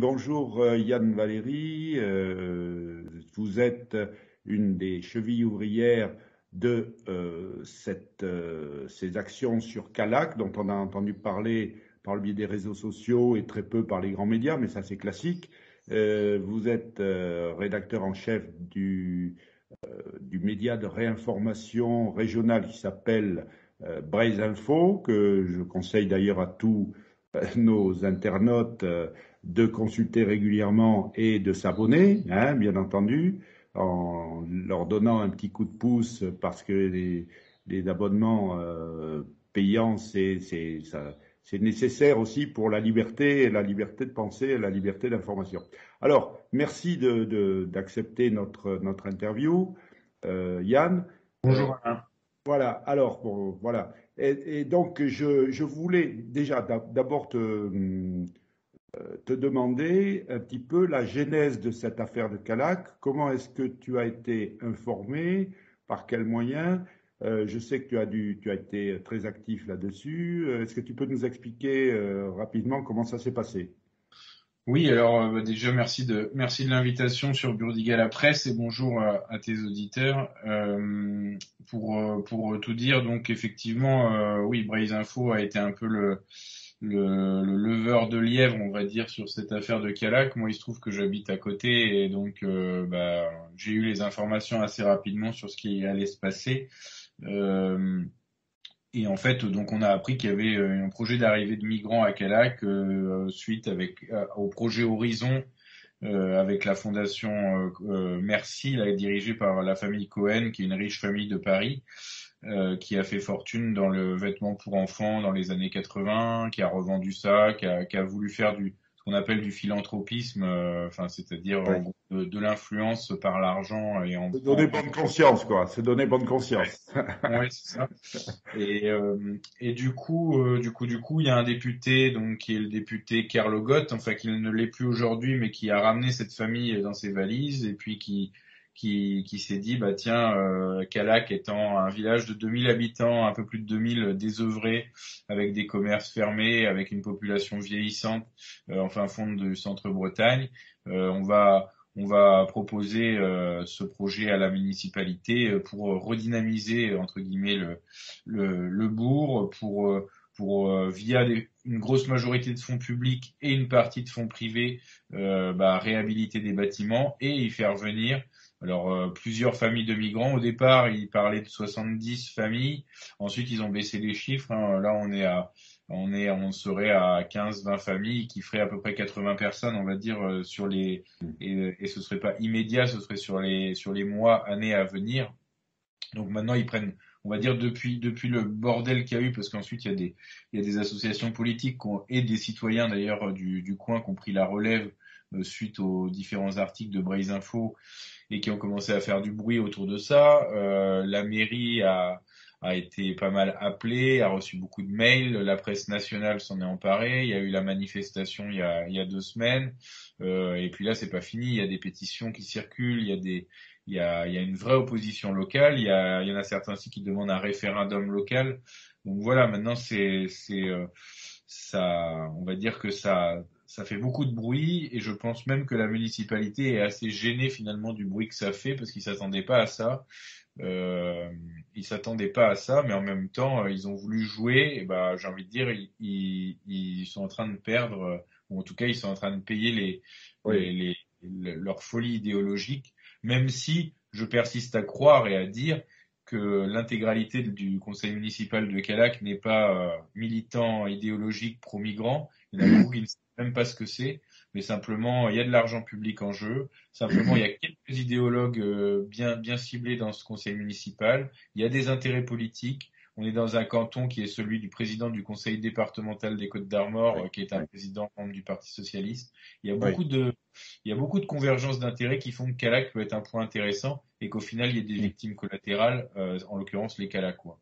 bonjour Yann Valéry. Vous êtes une des chevilles ouvrières de ces actions sur Calac, dont on a entendu parler par le biais des réseaux sociaux et très peu par les grands médias, mais ça c'est classique. Vous êtes rédacteur en chef du média de réinformation régional qui s'appelle Braise Info, que je conseille d'ailleurs à tous nos internautes de consulter régulièrement et de s'abonner, hein, bien entendu, en leur donnant un petit coup de pouce parce que les abonnements payants, c'est nécessaire aussi pour la liberté de penser et la liberté d'information. Alors, merci d'accepter notre interview, Yann. Bonjour Alain. Voilà, alors, bon, voilà. Et donc, je voulais déjà d'abord te demander un petit peu la genèse de cette affaire de Calac. Comment est-ce que tu as été informé? Par quels moyens? Je sais que tu as été très actif là-dessus. Est-ce que tu peux nous expliquer rapidement comment ça s'est passé? Oui, alors déjà merci de l'invitation sur Burdiga la presse et bonjour à tes auditeurs. Pour tout dire, donc effectivement, oui, Braise Info a été un peu le leveur de lièvre, on va dire, sur cette affaire de Calac. Moi, il se trouve que j'habite à côté et donc j'ai eu les informations assez rapidement sur ce qui allait se passer. Euh, Et en fait, donc on a appris qu'il y avait un projet d'arrivée de migrants à Calac suite au projet Horizon avec la fondation Merci, là, dirigée par la famille Cohen, qui est une riche famille de Paris, qui a fait fortune dans le vêtement pour enfants dans les années 80, qui a revendu ça, qui a voulu faire ce qu'on appelle du philanthropisme, enfin c'est-à-dire en Oui. gros, de l'influence par l'argent et Se donner bonne conscience, quoi. Se donner bonne conscience. ouais, c'est ça. Et du coup, il y a un député, donc qui est le député Carlo Gott, enfin qui ne l'est plus aujourd'hui, mais qui a ramené cette famille dans ses valises et puis qui s'est dit, bah tiens, Calac étant un village de 2000 habitants, un peu plus de 2000 désœuvrés, avec des commerces fermés, avec une population vieillissante, en fin fond du centre-Bretagne, on va proposer ce projet à la municipalité pour redynamiser entre guillemets le bourg, pour via une grosse majorité de fonds publics et une partie de fonds privés, réhabiliter des bâtiments et y faire venir alors plusieurs familles de migrants. Au départ, ils parlaient de 70 familles. Ensuite, ils ont baissé les chiffres, hein. Là, on serait à 15-20 familles qui feraient à peu près 80 personnes, on va dire, et ce serait pas immédiat, ce serait sur les mois, années à venir. Donc maintenant, ils prennent, on va dire, depuis le bordel qu'il y a eu, parce qu'ensuite, il y a des associations politiques et des citoyens, d'ailleurs, du coin qui ont pris la relève suite aux différents articles de Braise Info et qui ont commencé à faire du bruit autour de ça. La mairie a été pas mal appelée, a reçu beaucoup de mails, la presse nationale s'en est emparée, il y a eu la manifestation il y a 2 semaines, et puis là, c'est pas fini, il y a des pétitions qui circulent, il y a une vraie opposition locale. Il y en a certains aussi qui demandent un référendum local. Donc voilà, maintenant ça, on va dire que ça fait beaucoup de bruit et je pense même que la municipalité est assez gênée finalement du bruit que ça fait parce qu'ils s'attendaient pas à ça. Ils s'attendaient pas à ça, mais en même temps, ils ont voulu jouer. Et bah, j'ai envie de dire, ils sont en train de perdre, ou en tout cas, ils sont en train de payer Oui. leur folie idéologique, même si je persiste à croire et à dire que l'intégralité du conseil municipal de Calac n'est pas militant idéologique pro-migrant. Il y en a beaucoup qui ne savent même pas ce que c'est, mais simplement, il y a de l'argent public en jeu. Simplement, il y a quelques idéologues bien ciblés dans ce conseil municipal. Il y a des intérêts politiques. On est dans un canton qui est celui du président du conseil départemental des Côtes-d'Armor, Oui, qui est un oui, président membre du Parti socialiste. Il y a oui. beaucoup de, il y a beaucoup de convergences d'intérêts qui font que Calac peut être un point intéressant et qu'au final, il y ait des victimes collatérales, en l'occurrence les Calacois.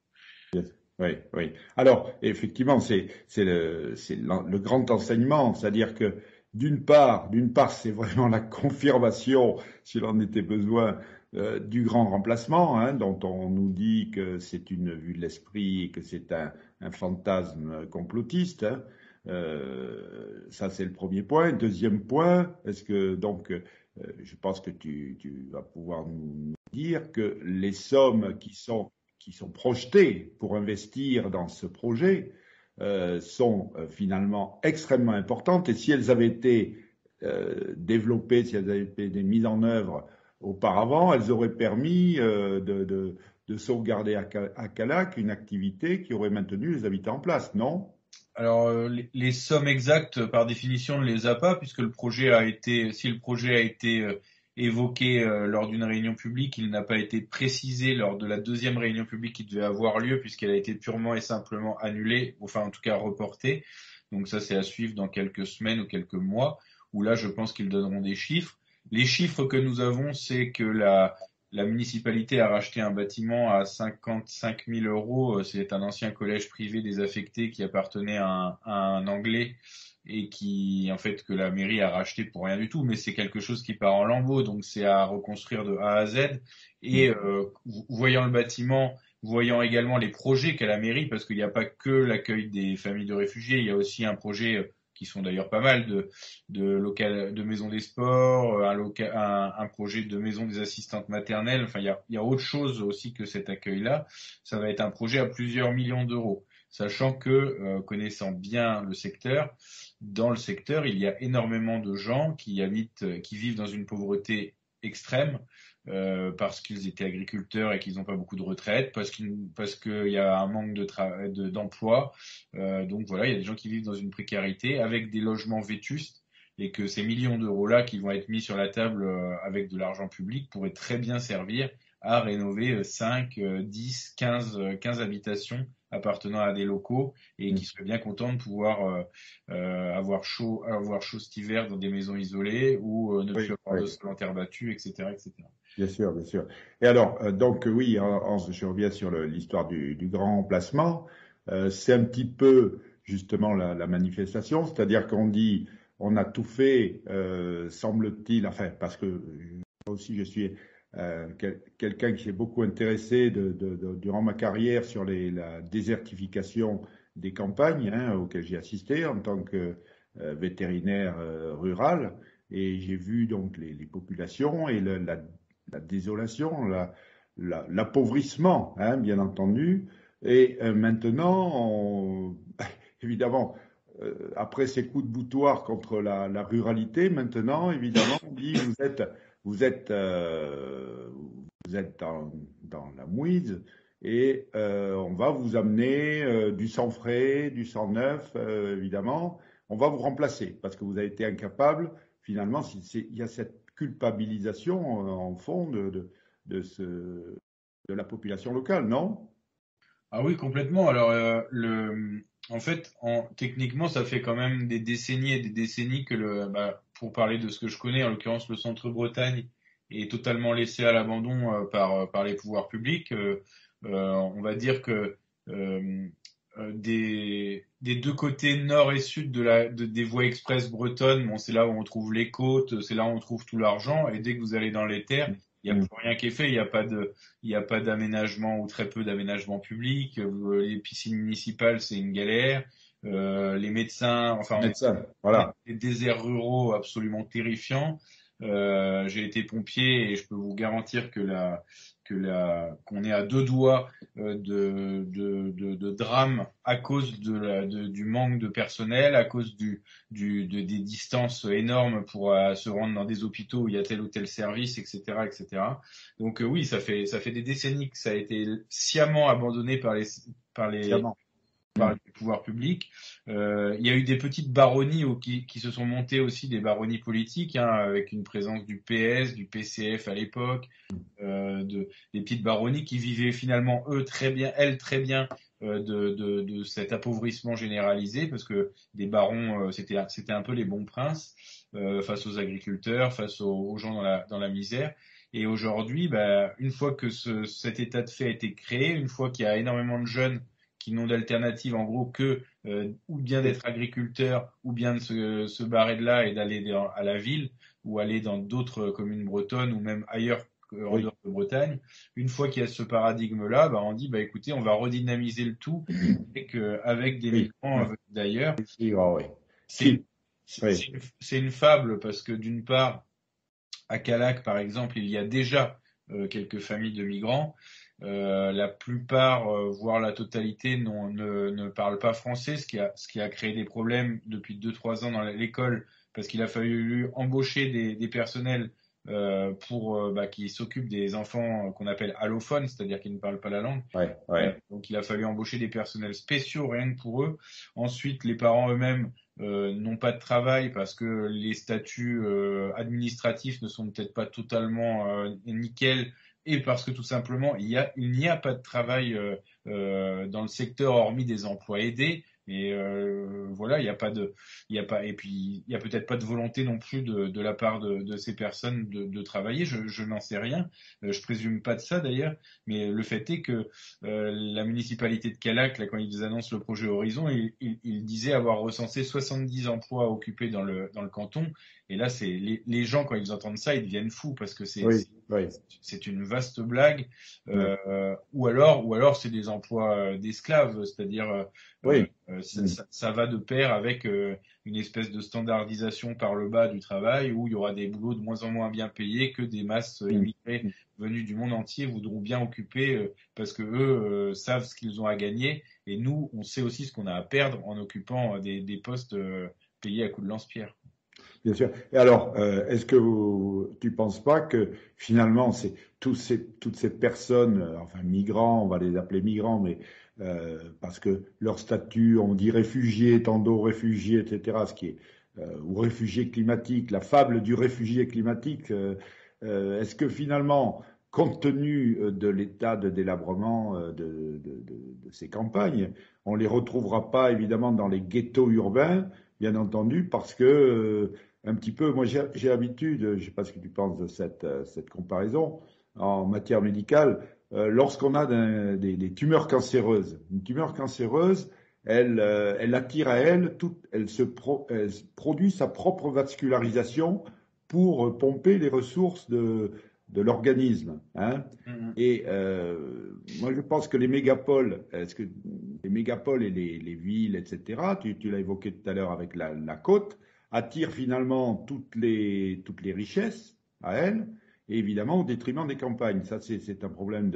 Oui, oui. Alors, effectivement, c'est le grand enseignement, c'est-à-dire que d'une part, c'est vraiment la confirmation, s'il en était besoin, du grand remplacement, hein, dont on nous dit que c'est une vue de l'esprit et que c'est un fantasme complotiste, hein. ça, c'est le premier point. Deuxième point, est-ce que donc, je pense que tu vas pouvoir nous dire que les sommes qui sont projetées pour investir dans ce projet sont finalement extrêmement importantes. Et si elles avaient été développées, si elles avaient été mises en œuvre auparavant, elles auraient permis de sauvegarder à Calac une activité qui aurait maintenu les habitants en place, non? Alors, les sommes exactes, par définition, on ne les a pas, puisque le projet a été, si le projet a été évoqué lors d'une réunion publique, il n'a pas été précisé lors de la deuxième réunion publique qui devait avoir lieu, puisqu'elle a été purement et simplement annulée, enfin en tout cas reportée. Donc ça, c'est à suivre dans quelques semaines ou quelques mois, où là, je pense qu'ils donneront des chiffres. Les chiffres que nous avons, c'est que la municipalité a racheté un bâtiment à 55 000 euros. C'est un ancien collège privé désaffecté qui appartenait à un Anglais et qui, en fait, que la mairie a racheté pour rien du tout. Mais c'est quelque chose qui part en lambeaux, donc c'est à reconstruire de A à Z. Et voyant le bâtiment, voyant également les projets qu'a la mairie, parce qu'il n'y a pas que l'accueil des familles de réfugiés, il y a aussi un projet qui sont d'ailleurs pas mal de maisons des sports, un projet de maison des assistantes maternelles. Enfin, il y a autre chose aussi que cet accueil-là. Ça va être un projet à plusieurs millions d'euros. Sachant que, connaissant bien le secteur, dans le secteur, il y a énormément de gens qui habitent, qui vivent dans une pauvreté extrême, parce qu'ils étaient agriculteurs et qu'ils n'ont pas beaucoup de retraite, parce qu'il y a un manque d'emploi. Donc voilà, il y a des gens qui vivent dans une précarité avec des logements vétustes et que ces millions d'euros-là qui vont être mis sur la table avec de l'argent public pourraient très bien servir à rénover 5, 10, 15 habitations appartenant à des locaux et qui seraient bien contents de pouvoir avoir chaud cet hiver dans des maisons isolées ou ne Oui, plus avoir oui. de sol en terre battue, etc., etc. Bien sûr, bien sûr. Et alors, donc oui, je reviens sur l'histoire du grand remplacement. C'est un petit peu justement la manifestation, c'est-à-dire qu'on dit on a tout fait, semble-t-il, enfin, parce que moi aussi je suis quelqu'un qui s'est beaucoup intéressé durant ma carrière sur la désertification des campagnes, hein, auxquelles j'ai assisté en tant que vétérinaire rural. Et j'ai vu donc les populations et la désolation, l'appauvrissement, hein, bien entendu. Et maintenant, évidemment, après ces coups de boutoir contre la ruralité, maintenant, évidemment, on dit vous êtes, euh, vous êtes dans la mouise et on va vous amener du sang frais, du sang neuf, évidemment. On va vous remplacer parce que vous avez été incapable. Finalement, il y a cette culpabilisation en fond de la population locale, non? Ah oui, complètement. Alors, en fait, techniquement, ça fait quand même des décennies et des décennies que pour parler de ce que je connais, en l'occurrence le Centre-Bretagne, est totalement laissé à l'abandon par les pouvoirs publics. On va dire que euh, des deux côtés nord et sud des voies express bretonnes, bon, c'est là où on trouve les côtes, c'est là où on trouve tout l'argent. Et dès que vous allez dans les terres, il n'y a Mm. plus rien qui est fait. Il n'y a pas d'aménagement ou très peu d'aménagement public. Les piscines municipales, c'est une galère. Les médecins, enfin, Médecin, on est voilà. des déserts ruraux absolument terrifiants. J'ai été pompier et je peux vous garantir qu'on est à deux doigts de drame à cause du manque de personnel, à cause des distances énormes pour se rendre dans des hôpitaux où il y a tel ou tel service, etc., etc. Donc oui, ça fait des décennies que ça a été sciemment abandonné par les Sciemment. par Mm. les pouvoirs publics. Il y a eu des petites baronnies qui se sont montées aussi, des baronnies politiques, hein, avec une présence du PS, du PCF à l'époque, des petites baronnies qui vivaient finalement elles très bien de cet appauvrissement généralisé, parce que des barons, c'était un peu les bons princes face aux agriculteurs, face aux gens dans la misère. Et aujourd'hui, une fois que cet état de fait a été créé, une fois qu'il y a énormément de jeunes qui n'ont d'alternative en gros que ou bien d'être agriculteurs ou bien de se barrer de là et d'aller à la ville ou aller dans d'autres communes bretonnes ou même ailleurs en Oui. dehors de Bretagne. Une fois qu'il y a ce paradigme-là, on dit écoutez, on va redynamiser le tout avec des Oui. migrants Oui. venus d'ailleurs. Oui. Oui. C'est Oui. c'est une fable parce que d'une part, à Calac, par exemple, il y a déjà quelques familles de migrants. La plupart, voire la totalité, ne parlent pas français, ce qui a créé des problèmes depuis 2, 3 ans dans l'école, parce qu'il a fallu embaucher des personnels qui s'occupent des enfants qu'on appelle allophones, c'est-à-dire qui ne parlent pas la langue. Ouais, ouais. Donc il a fallu embaucher des personnels spéciaux rien que pour eux. Ensuite, les parents eux-mêmes n'ont pas de travail parce que les statuts administratifs ne sont peut-être pas totalement nickel et parce que tout simplement il n'y a pas de travail dans le secteur hormis des emplois aidés. Et voilà, il y a pas, et puis il y a peut-être pas de volonté non plus de la part de ces personnes de travailler. Je n'en sais rien. Je présume pas de ça d'ailleurs. Mais le fait est que la municipalité de Calac, là, quand ils annoncent le projet Horizon, ils disaient avoir recensé 70 emplois occupés dans le canton. Et là, c'est les gens, quand ils entendent ça, ils deviennent fous parce que Oui, oui. c'est une vaste blague. Ouais. Ou alors c'est des emplois d'esclaves, c'est-à-dire Oui. ça va de pair avec une espèce de standardisation par le bas du travail où il y aura des boulots de moins en moins bien payés que des masses immigrées venus du monde entier voudront bien occuper parce que eux savent ce qu'ils ont à gagner et nous on sait aussi ce qu'on a à perdre en occupant des postes payés à coups de lance-pierre. Bien sûr. Et alors, est-ce que tu penses pas que finalement, c'est toutes ces personnes, enfin migrants, on va les appeler migrants, mais parce que leur statut, on dit réfugiés, tendo-réfugiés, etc., ce qui est ou réfugiés climatiques, la fable du réfugié climatique. Est-ce que finalement, compte tenu de l'état de délabrement de ces campagnes, on les retrouvera pas évidemment dans les ghettos urbains, bien entendu, parce que un petit peu, moi j'ai l'habitude, je ne sais pas ce que tu penses de cette comparaison, en matière médicale, lorsqu'on a des tumeurs cancéreuses, une tumeur cancéreuse, elle attire à elle, elle produit sa propre vascularisation pour pomper les ressources de l'organisme. Hein. Mhm. Et moi, je pense que les mégapoles, est-ce que les mégapoles et les villes, etc., tu l'as évoqué tout à l'heure avec la côte, attirent finalement toutes les richesses à elles, et évidemment au détriment des campagnes. Ça, c'est un problème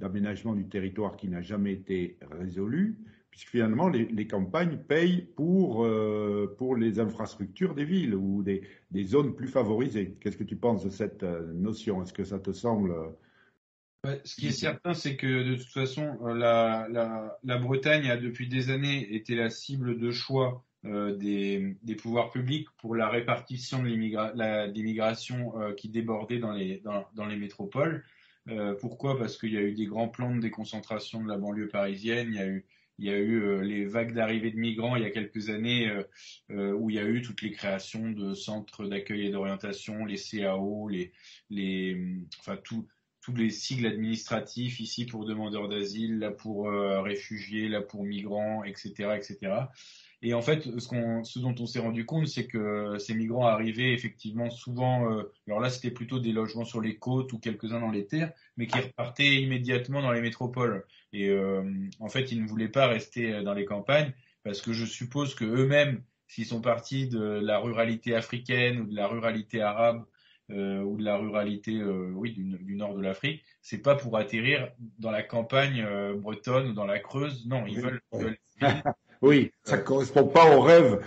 d'aménagement du territoire qui n'a jamais été résolu, puisque finalement les campagnes payent pour les infrastructures des villes ou des zones plus favorisées. Qu'est-ce que tu penses de cette notion? Est-ce que ça te semble Ouais, ce qui est certain, c'est que de toute façon, la Bretagne a depuis des années été la cible de choix des pouvoirs publics pour la répartition de l'immigration qui débordait dans les métropoles. Pourquoi? Parce qu'il y a eu des grands plans de déconcentration de la banlieue parisienne, il y a eu les vagues d'arrivée de migrants il y a quelques années où il y a eu toutes les créations de centres d'accueil et d'orientation, les CAO, enfin tous les sigles administratifs ici pour demandeurs d'asile, là pour réfugiés, là pour migrants, etc., etc. Et en fait, ce dont on s'est rendu compte, c'est que ces migrants arrivaient effectivement souvent, alors là c'était plutôt des logements sur les côtes ou quelques-uns dans les terres, mais qui repartaient immédiatement dans les métropoles. Et en fait, ils ne voulaient pas rester dans les campagnes parce que je suppose que eux-mêmes, s'ils sont partis de la ruralité africaine ou de la ruralité arabe, ou de la ruralité oui, du nord de l'Afrique, c'est pas pour atterrir dans la campagne bretonne ou dans la Creuse. Non, ils Oui. veulent une ville. Et, Oui, ça correspond pas au rêve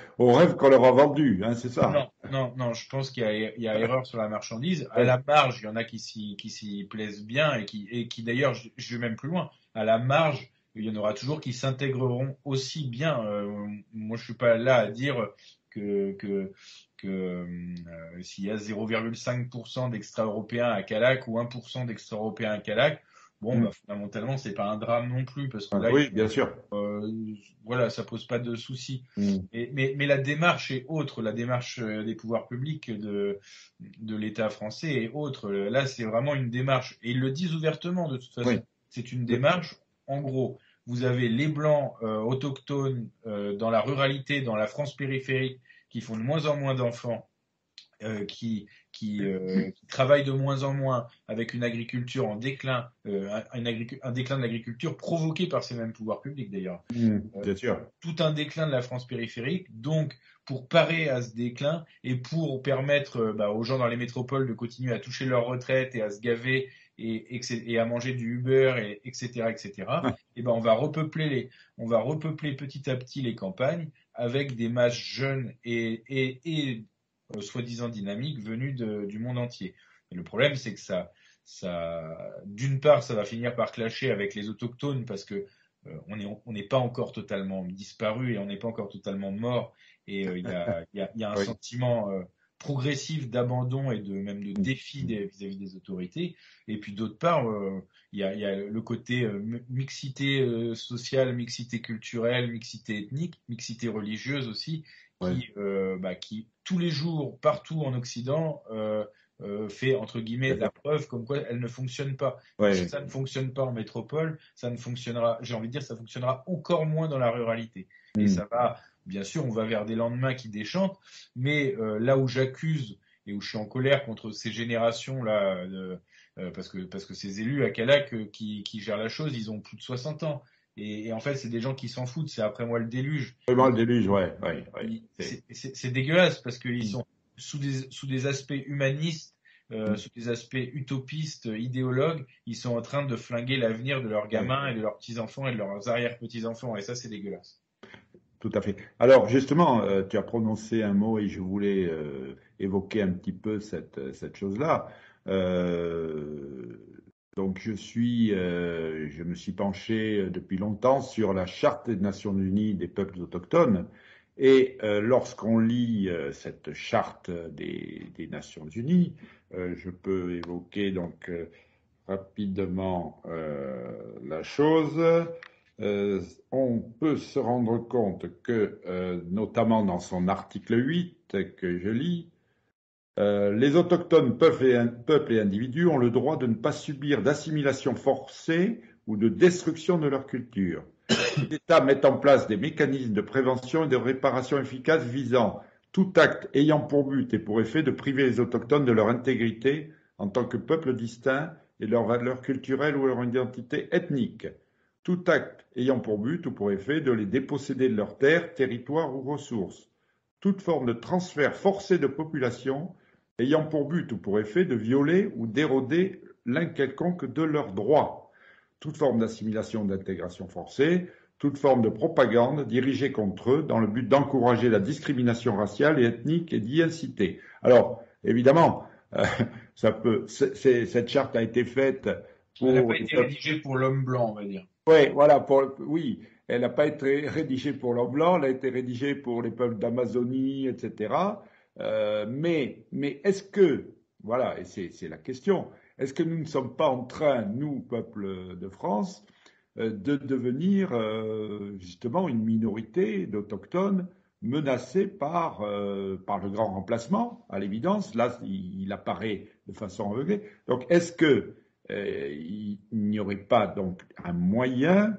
qu'on leur a vendu, hein, c'est ça. non, je pense il y a erreur sur la marchandise. À Ouais. la marge, il y en a qui s'y plaisent bien et qui d'ailleurs, je vais même plus loin. À la marge, il y en aura toujours qui s'intégreront aussi bien. Moi, je suis pas là à dire que s'il y a 0,5% d'extra-européens à Calac ou 1% d'extra-européens à Calac, bon, Mm. bah, fondamentalement, c'est pas un drame non plus parce que là, Oui, bien sûr. voilà, ça pose pas de soucis. Mm. Mais la démarche est autre, la démarche des pouvoirs publics de l'État français est autre. Là, c'est vraiment une démarche, et ils le disent ouvertement de toute façon, Oui. c'est une démarche, en gros, vous avez les Blancs autochtones dans la ruralité, dans la France périphérique, qui font de moins en moins d'enfants qui travaillent de moins en moins, avec une agriculture en déclin, un déclin de l'agriculture provoqué par ces mêmes pouvoirs publics d'ailleurs. Bien sûr. Tout un déclin de la France périphérique. Donc, pour parer à ce déclin et pour permettre aux gens dans les métropoles de continuer à toucher leur retraite et à se gaver et à manger du Uber, etc., et ben on va repeupler petit à petit les campagnes avec des masses jeunes et soi-disant dynamiques venues du monde entier. Et le problème, c'est que d'une part, ça va finir par clasher avec les autochtones parce que on n'est pas encore totalement disparu et on n'est pas encore totalement mort. Et il y a un Oui. sentiment progressif d'abandon et même de défi vis-à-vis des autorités. Et puis d'autre part, il y a le côté mixité sociale, mixité culturelle, mixité ethnique, mixité religieuse aussi, qui tous les jours, partout en Occident, fait entre guillemets la preuve comme quoi elle ne fonctionne pas. Et si ça ne fonctionne pas en métropole, ça ne fonctionnera, j'ai envie de dire, ça fonctionnera encore moins dans la ruralité. Et ça va, bien sûr, on va vers des lendemains qui déchantent, mais là où j'accuse et où je suis en colère contre ces générations-là, parce que ces élus à Calac qui gèrent la chose, ils ont plus de 60 ans. Et en fait, c'est des gens qui s'en foutent, c'est après moi le déluge. Vraiment le déluge, ouais. C'est dégueulasse parce qu'ils sont sous des aspects humanistes, sous des aspects utopistes, idéologues, ils sont en train de flinguer l'avenir de leurs gamins et de leurs petits-enfants et de leurs arrière-petits-enfants. Et ça, c'est dégueulasse. Tout à fait. Alors justement, tu as prononcé un mot et je voulais évoquer un petit peu cette chose-là. Euh, donc je me suis penché depuis longtemps sur la Charte des Nations Unies des peuples autochtones. Et lorsqu'on lit cette Charte des Nations Unies, je peux évoquer donc rapidement la chose. On peut se rendre compte que, notamment dans son article 8 que je lis, les autochtones, peuples et individus ont le droit de ne pas subir d'assimilation forcée ou de destruction de leur culture. L'État met en place des mécanismes de prévention et de réparation efficaces visant tout acte ayant pour but et pour effet de priver les autochtones de leur intégrité en tant que peuple distinct et de leurs valeurs culturelles ou leur identité ethnique. Tout acte ayant pour but ou pour effet de les déposséder de leurs terres, territoires ou ressources. Toute forme de transfert forcé de population ayant pour but ou pour effet de violer ou d'éroder l'un quelconque de leurs droits. Toute forme d'assimilation ou d'intégration forcée, toute forme de propagande dirigée contre eux dans le but d'encourager la discrimination raciale et ethnique et d'y inciter. Alors, évidemment, cette charte a été faite pour... Elle n'a pas été rédigée pour l'homme blanc, on va dire. Ouais, voilà, oui, elle n'a pas été rédigée pour l'homme blanc, elle a été rédigée pour les peuples d'Amazonie, etc. Mais est-ce que, voilà, et c'est la question, est-ce que nous ne sommes pas en train, nous, peuple de France, de devenir justement une minorité d'autochtones menacée par le grand remplacement, à l'évidence. Là, il apparaît de façon aveuglée. Donc, est-ce que il n'y aurait pas donc un moyen,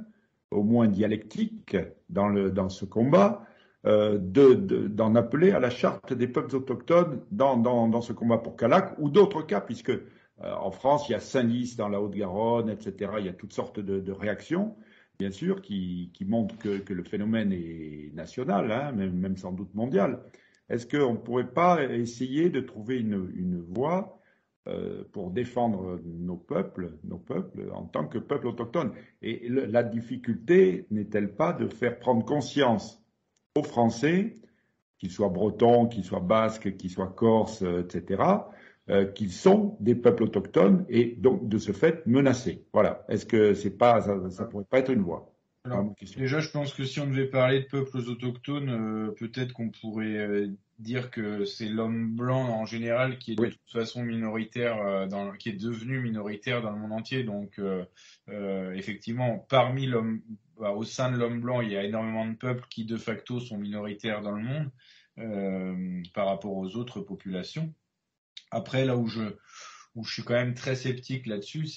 au moins dialectique, dans ce combat, d'en appeler à la charte des peuples autochtones dans ce combat pour Calac ou d'autres cas, puisque en France, il y a Saint-Lys dans la Haute-Garonne, etc. Il y a toutes sortes de réactions, bien sûr, qui montrent que le phénomène est national, hein, même sans doute mondial. Est-ce qu'on ne pourrait pas essayer de trouver une voie pour défendre nos peuples en tant que peuple autochtone? Et la difficulté n'est-elle pas de faire prendre conscience aux Français, qu'ils soient bretons, qu'ils soient basques, qu'ils soient corses, etc., qu'ils sont des peuples autochtones et donc de ce fait menacés. Voilà. Est-ce que ça pourrait pas être une voie? Alors, déjà, je pense que si on devait parler de peuples autochtones, peut-être qu'on pourrait dire que c'est l'homme blanc en général qui est de toute façon minoritaire, qui est devenu minoritaire dans le monde entier. Donc, effectivement, au sein de l'homme blanc, il y a énormément de peuples qui de facto sont minoritaires dans le monde par rapport aux autres populations. Après, là où je suis quand même très sceptique là-dessus,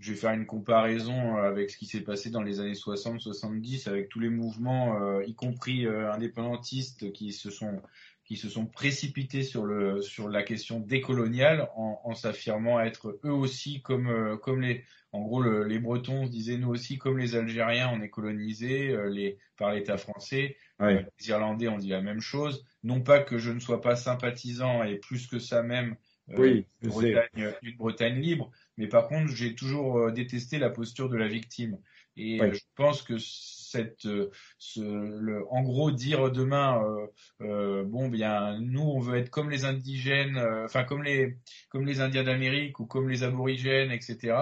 je vais faire une comparaison avec ce qui s'est passé dans les années 60-70 avec tous les mouvements, y compris indépendantistes, qui se sont précipités sur la question décoloniale en s'affirmant être eux aussi comme en gros les Bretons se disaient nous aussi comme les Algériens on est colonisés par l'État français. Ouais. Les Irlandais ont dit la même chose. Non pas que je ne sois pas sympathisant et plus que ça même Oui, je sais. D'une Bretagne libre, mais par contre j'ai toujours détesté la posture de la victime. Et Oui, je pense que en gros dire demain bon bien nous on veut être comme les indigènes, enfin comme les Indiens d'Amérique ou comme les aborigènes, etc.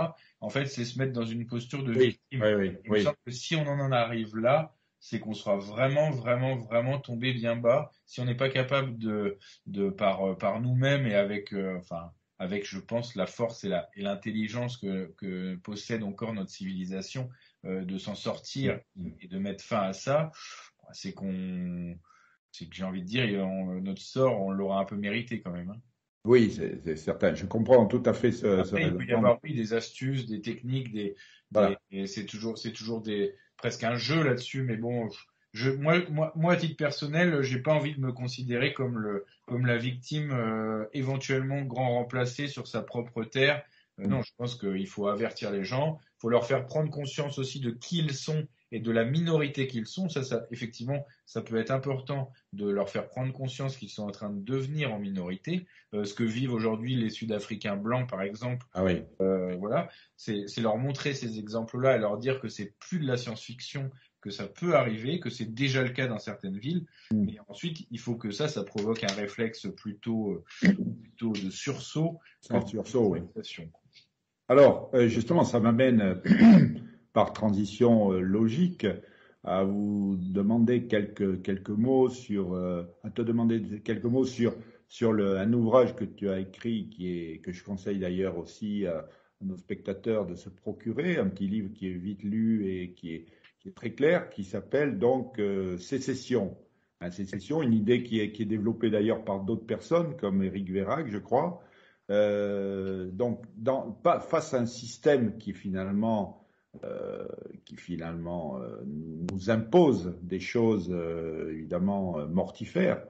En fait, c'est se mettre dans une posture de oui, victime. oui, oui, Il me oui. semble que si on en arrive là, c'est qu'on sera vraiment, vraiment, vraiment tombé bien bas. Si on n'est pas capable par nous-mêmes et avec, enfin, avec, je pense, la force et l'intelligence que possède encore notre civilisation, de s'en sortir et de mettre fin à ça, c'est c'est que j'ai envie de dire, notre sort, on l'aura un peu mérité quand même, hein. Oui, c'est certain. Je comprends tout à fait ce Après, il peut y raisonnement. avoir, oui, des astuces, des techniques, Voilà. et c'est toujours presque un jeu là-dessus, mais bon, moi, à titre personnel, j'ai pas envie de me considérer comme la victime, éventuellement grand remplacé sur sa propre terre. Non, je pense qu'il faut avertir les gens, il faut leur faire prendre conscience aussi de qui ils sont et de la minorité qu'ils sont. Effectivement, ça peut être important de leur faire prendre conscience qu'ils sont en train de devenir en minorité. Ce que vivent aujourd'hui les Sud-Africains blancs, par exemple, Ah oui. voilà, c'est leur montrer ces exemples-là et leur dire que c'est plus de la science-fiction, que ça peut arriver, que c'est déjà le cas dans certaines villes. Mais ensuite, il faut que ça provoque un réflexe plutôt de sursaut Un quant à sursaut, oui. l'utilisation. Alors, justement, ça m'amène par transition logique à vous demander quelques mots à te demander quelques mots sur un ouvrage que tu as écrit que je conseille d'ailleurs aussi à nos spectateurs de se procurer, un petit livre qui est vite lu et qui est très clair, qui s'appelle donc Sécession. Sécession, une idée qui est développée d'ailleurs par d'autres personnes comme Éric Vérac, je crois. Donc, face à un système qui finalement nous impose des choses évidemment mortifères.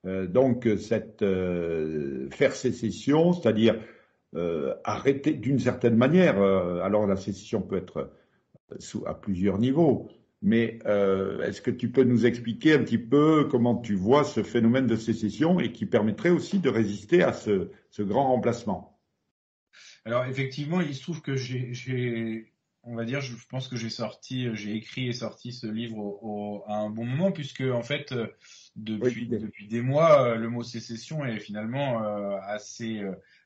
Donc, faire sécession, c'est-à-dire arrêter d'une certaine manière. Alors, la sécession peut être à plusieurs niveaux. Mais est-ce que tu peux nous expliquer un petit peu comment tu vois ce phénomène de sécession et qui permettrait aussi de résister à ce grand remplacement? Alors effectivement, il se trouve que on va dire, je pense que j'ai écrit et sorti ce livre à un bon moment, puisque en fait, Oui, depuis des mois, le mot sécession est finalement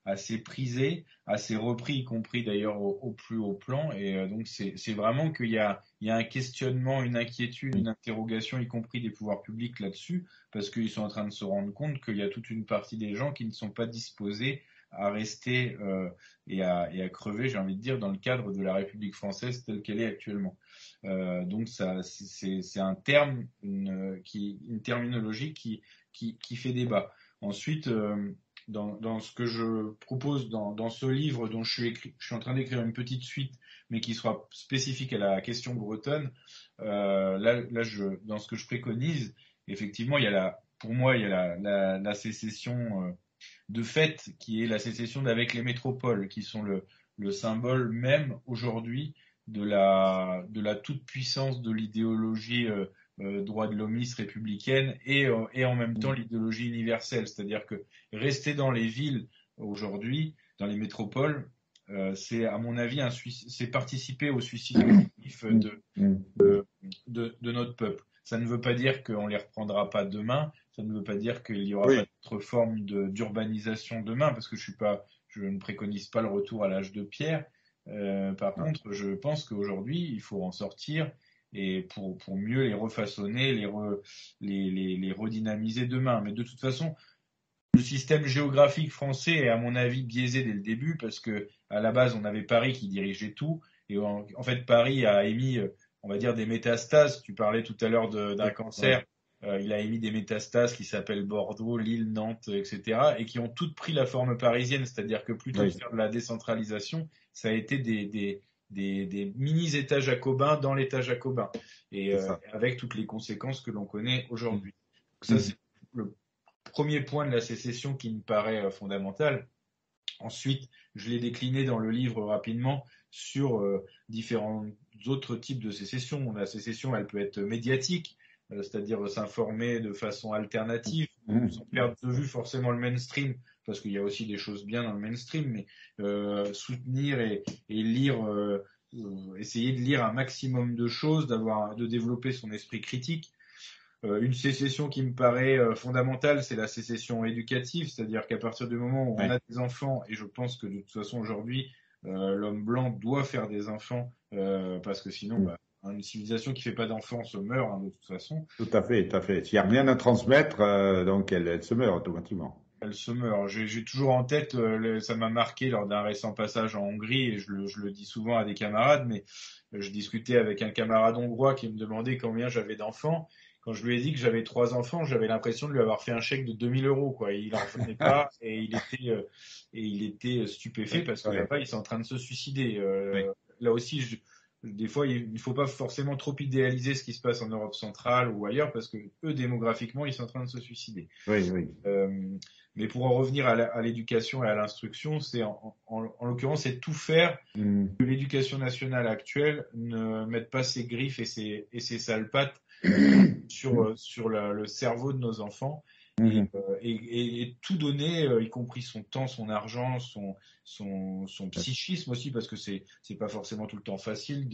assez prisé, assez repris, y compris d'ailleurs au plus haut plan, et donc c'est vraiment il y a un questionnement, une inquiétude, une interrogation, y compris des pouvoirs publics là-dessus, parce qu'ils sont en train de se rendre compte qu'il y a toute une partie des gens qui ne sont pas disposés à rester et à crever, j'ai envie de dire, dans le cadre de la République française telle qu'elle est actuellement. Donc ça, c'est un terme, une terminologie qui fait débat. Ensuite, dans ce que je propose dans ce livre dont je suis en train d'écrire une petite suite, mais qui sera spécifique à la question bretonne, dans ce que je préconise, effectivement, pour moi, il y a la sécession de fait, qui est la sécession d'avec les métropoles, qui sont le symbole même aujourd'hui de la toute-puissance de l'idéologie droit de l'homiste républicaine et en même temps l'idéologie universelle. C'est-à-dire que rester dans les villes aujourd'hui, dans les métropoles, c'est à mon avis c'est participer au suicide collectif de notre peuple. Ça ne veut pas dire qu'on les reprendra pas demain. Ça ne veut pas dire qu'il n'y aura pas oui, d'autre forme d'urbanisation demain, parce que je ne préconise pas le retour à l'âge de pierre. Par contre, je pense qu'aujourd'hui, il faut en sortir et pour mieux les refaçonner, les redynamiser demain. Mais de toute façon, le système géographique français est à mon avis biaisé dès le début parce que à la base on avait Paris qui dirigeait tout et en fait Paris a émis on va dire des métastases. Tu parlais tout à l'heure d'un oui, cancer. il a émis des métastases qui s'appellent Bordeaux, Lille, Nantes, etc., et qui ont toutes pris la forme parisienne, c'est-à-dire que plutôt que de faire de la décentralisation, ça a été des mini-États jacobins dans l'État jacobin, et avec toutes les conséquences que l'on connaît aujourd'hui. Ça, c'est le premier point de la sécession qui me paraît fondamental. Ensuite, je l'ai décliné dans le livre rapidement sur différents autres types de sécession. La sécession, elle peut être médiatique, c'est-à-dire s'informer de façon alternative, sans perdre de vue forcément le mainstream, parce qu'il y a aussi des choses bien dans le mainstream, mais soutenir et lire, essayer de lire un maximum de choses, de développer son esprit critique. Une sécession qui me paraît fondamentale, c'est la sécession éducative, c'est-à-dire qu'à partir du moment où on a des enfants, et je pense que de toute façon aujourd'hui, l'homme blanc doit faire des enfants, parce que sinon, une civilisation qui fait pas d'enfants se meurt de toute façon. Tout à fait, tout à fait. S'il n'y a rien à transmettre, donc elle se meurt automatiquement. Elle se meurt. J'ai toujours en tête, ça m'a marqué lors d'un récent passage en Hongrie, et je le dis souvent à des camarades, mais je discutais avec un camarade hongrois qui me demandait combien j'avais d'enfants. Quand je lui ai dit que j'avais 3 enfants, j'avais l'impression de lui avoir fait un chèque de 2000 euros, quoi. Il en revenait pas et il était stupéfait parce que là-bas, il est en train de se suicider. Là aussi, des fois, il ne faut pas forcément trop idéaliser ce qui se passe en Europe centrale ou ailleurs parce que eux, démographiquement, ils sont en train de se suicider. Oui, oui. Mais pour en revenir à l'éducation et à l'instruction, c'est en l'occurrence, c'est tout faire que l'éducation nationale actuelle ne mette pas ses griffes et ses sales pattes sur le cerveau de nos enfants et tout donner, y compris son temps, son argent, son psychisme aussi, parce que c'est pas forcément tout le temps facile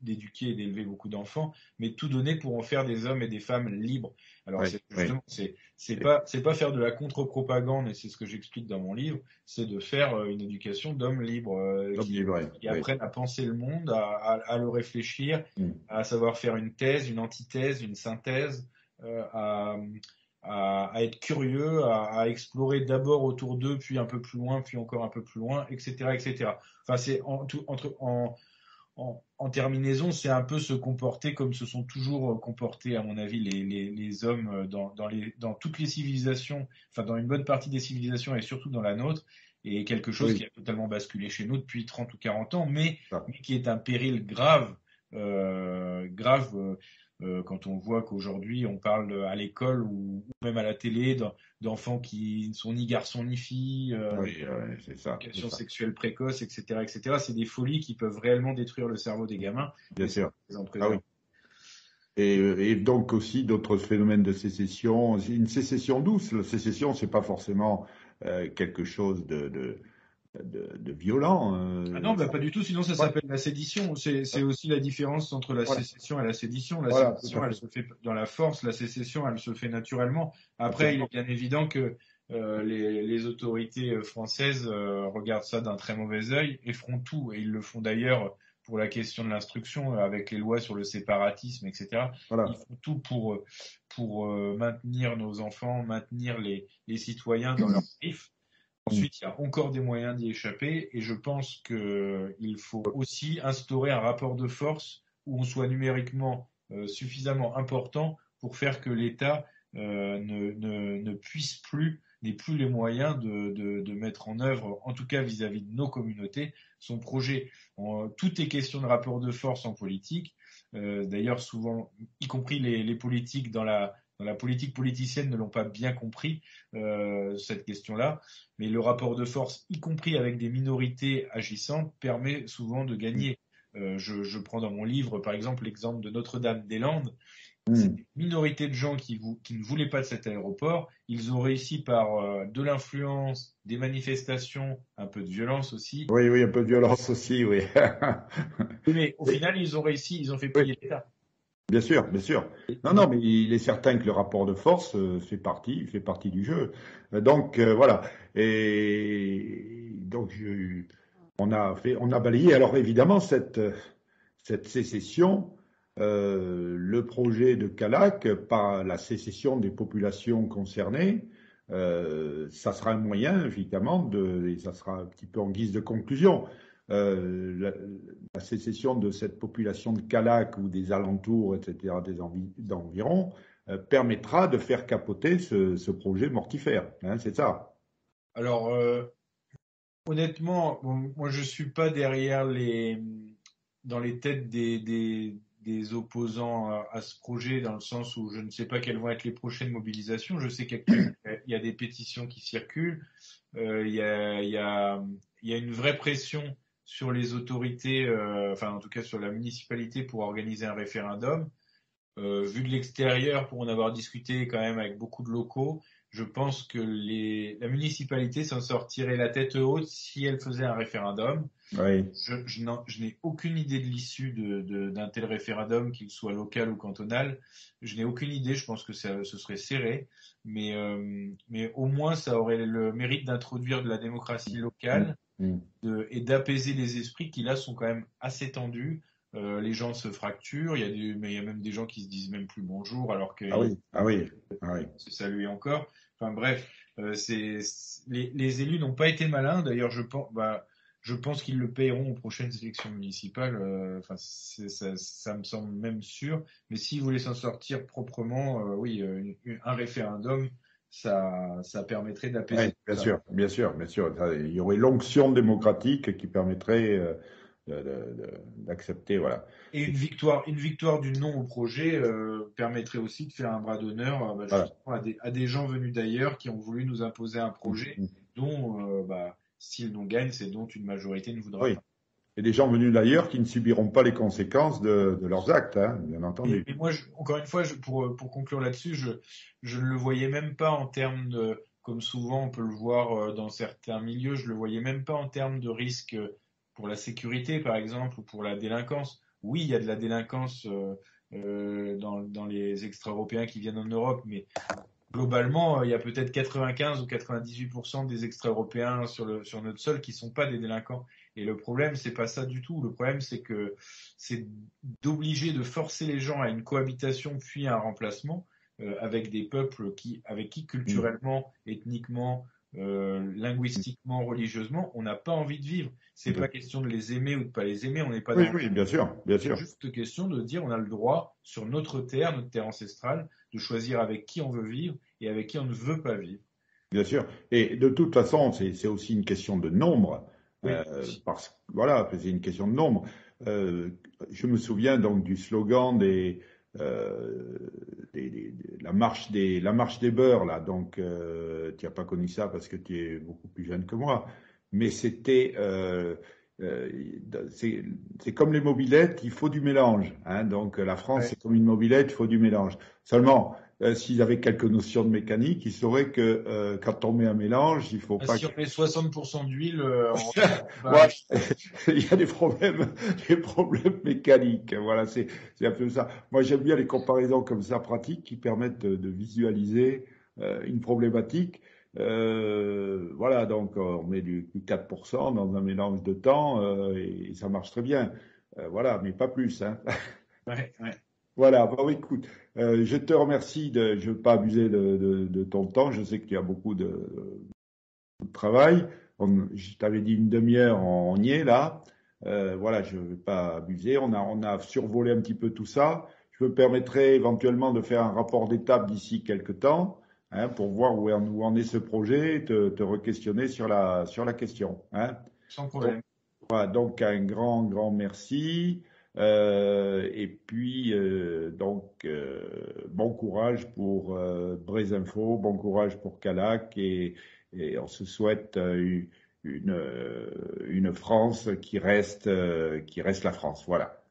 d'éduquer et d'élever beaucoup d'enfants, mais tout donner pour en faire des hommes et des femmes libres. Alors justement, c'est pas faire de la contre-propagande, et c'est ce que j'explique dans mon livre, c'est de faire une éducation d'hommes libres qui apprennent à penser le monde, à le réfléchir, à savoir faire une thèse, une antithèse, une synthèse, à être curieux, à explorer d'abord autour d'eux, puis un peu plus loin, puis encore un peu plus loin, etc., etc. Enfin, c'est en terminaison, c'est un peu se comporter comme se sont toujours comportés, à mon avis, les hommes dans toutes les civilisations, enfin dans une bonne partie des civilisations et surtout dans la nôtre, et quelque chose qui a totalement basculé chez nous depuis 30 ou 40 ans, mais qui est un péril grave, quand on voit qu'aujourd'hui on parle à l'école ou même à la télé d'enfants qui ne sont ni garçons ni filles, c'est ça, éducation sexuelle précoce, etc., etc. C'est des folies qui peuvent réellement détruire le cerveau des gamins. Bien sûr. Et donc aussi d'autres phénomènes de sécession, une sécession douce. La sécession, c'est pas forcément quelque chose de violent. Ah non, pas du tout, sinon ça s'appelle la sédition. C'est aussi la différence entre la sécession et la sédition. La sédition, elle se fait dans la force, la sécession, elle se fait naturellement. Après, il est bien évident que les autorités françaises regardent ça d'un très mauvais œil et feront tout. Et ils le font d'ailleurs pour la question de l'instruction, avec les lois sur le séparatisme, etc. Ils font tout pour maintenir nos enfants, maintenir les citoyens dans leur griffes. Ensuite, il y a encore des moyens d'y échapper et je pense qu'il faut aussi instaurer un rapport de force où on soit numériquement suffisamment important pour faire que l'État n'ait plus les moyens de mettre en œuvre, en tout cas vis-à-vis de nos communautés, son projet. Tout est question de rapport de force en politique. D'ailleurs, souvent, y compris les politiques dans la politique politicienne ne l'ont pas bien compris, cette question-là. Mais le rapport de force, y compris avec des minorités agissantes, permet souvent de gagner. Je prends dans mon livre, par exemple, l'exemple de Notre-Dame-des-Landes. C'est une minorité de gens qui ne voulaient pas de cet aéroport. Ils ont réussi par de l'influence, des manifestations, un peu de violence aussi. Oui, un peu de violence aussi, oui. Mais au final, ils ont réussi, ils ont fait plier l'État. Bien sûr, bien sûr. Non, mais il est certain que le rapport de force fait partie du jeu. Donc voilà. Et donc on a balayé. Alors évidemment cette sécession, le projet de Calac par la sécession des populations concernées, ça sera un moyen évidemment et ça sera un petit peu en guise de conclusion. La sécession de cette population de Calac ou des alentours, etc., d'environ, permettra de faire capoter ce projet mortifère. Hein, c'est ça. Alors, honnêtement, bon, moi je suis pas derrière dans les têtes des opposants à ce projet, dans le sens où je ne sais pas quelles vont être les prochaines mobilisations. Je sais qu'il y a des pétitions qui circulent. Il y a une vraie pression sur les autorités, enfin en tout cas sur la municipalité pour organiser un référendum. Vu de l'extérieur, pour en avoir discuté quand même avec beaucoup de locaux, je pense que la municipalité s'en sortirait la tête haute si elle faisait un référendum. Oui. Je n'ai aucune idée de l'issue d'un tel référendum, qu'il soit local ou cantonal. Je n'ai aucune idée, je pense que ce serait serré, mais au moins ça aurait le mérite d'introduire de la démocratie locale Mmh. et d'apaiser les esprits qui là sont quand même assez tendus. Les gens se fracturent, mais il y a même des gens qui se disent même plus bonjour alors Ah qu'ils oui, ah oui, ah oui. se saluent encore. Enfin bref, les élus n'ont pas été malins. D'ailleurs, je pense qu'ils le paieront aux prochaines élections municipales. Enfin, ça me semble même sûr. Mais s'ils voulaient s'en sortir proprement, oui, un référendum, ça permettrait Oui, d'apaiser tout bien ça. sûr, bien sûr, bien sûr. Il y aurait l'onction démocratique qui permettrait d'accepter, voilà. Et une victoire du non au projet permettrait aussi de faire un bras d'honneur Voilà. justement à des gens venus d'ailleurs qui ont voulu nous imposer un projet Mmh. dont, s'ils non gagnent, c'est dont une majorité ne voudra Oui. pas. Et des gens venus d'ailleurs qui ne subiront pas les conséquences de leurs actes, hein, bien entendu. Et moi, encore une fois, pour conclure là-dessus, je ne le voyais même pas en termes de, comme souvent on peut le voir dans certains milieux, je le voyais même pas en termes de risque pour la sécurité, par exemple, ou pour la délinquance. Oui, il y a de la délinquance dans les extra-européens qui viennent en Europe, mais globalement, il y a peut-être 95 ou 98% des extra-européens sur notre sol qui sont pas des délinquants. Et le problème, c'est pas ça du tout. Le problème, c'est d'obliger, de forcer les gens à une cohabitation puis à un remplacement avec des peuples avec qui Mm. culturellement, ethniquement, linguistiquement, religieusement, on n'a pas envie de vivre. C'est pas question de les aimer ou de pas les aimer. On n'est pas Oui, dans oui, bien sûr, bien c'est sûr, juste question de dire on a le droit sur notre terre ancestrale, de choisir avec qui on veut vivre et avec qui on ne veut pas vivre. bien sûr. Et de toute façon, c'est aussi une question de nombre, Oui, voilà, c'est une question de nombre. Euh, je me souviens donc du slogan la marche des beurs là. Donc, tu n'as pas connu ça parce que tu es beaucoup plus jeune que moi, mais euh, c'est c'est comme les mobylettes, il faut du mélange. Hein. Donc, la France, ouais. c'est comme une mobilette, il faut du mélange. Seulement, s'ils avaient quelques notions de mécanique, ils sauraient que quand on met un mélange, il faut pas Si que... on met 60% d'huile, Ouais, bah, il y a des problèmes mécaniques. Voilà, c'est un peu ça. Moi, j'aime bien les comparaisons comme ça pratiques qui permettent de visualiser une problématique. Voilà, donc on met du 4% dans un mélange de temps et ça marche très bien. Voilà, mais pas plus, hein. ouais, ouais. Voilà, bah oui, écoute, je te remercie je ne veux pas abuser de ton temps, je sais que tu as beaucoup de travail. Je t'avais dit une demi-heure, on y est là. Voilà, je ne vais pas abuser, on a survolé un petit peu tout ça. Je me permettrai éventuellement de faire un rapport d'étape d'ici quelques temps, hein, pour voir où en est ce projet et te re-questionner sur la question. Hein. Sans Donc, problème. voilà, donc un grand merci. Et puis, bon courage pour Brésinfo, bon courage pour Calac et on se souhaite une France qui reste la France. Voilà.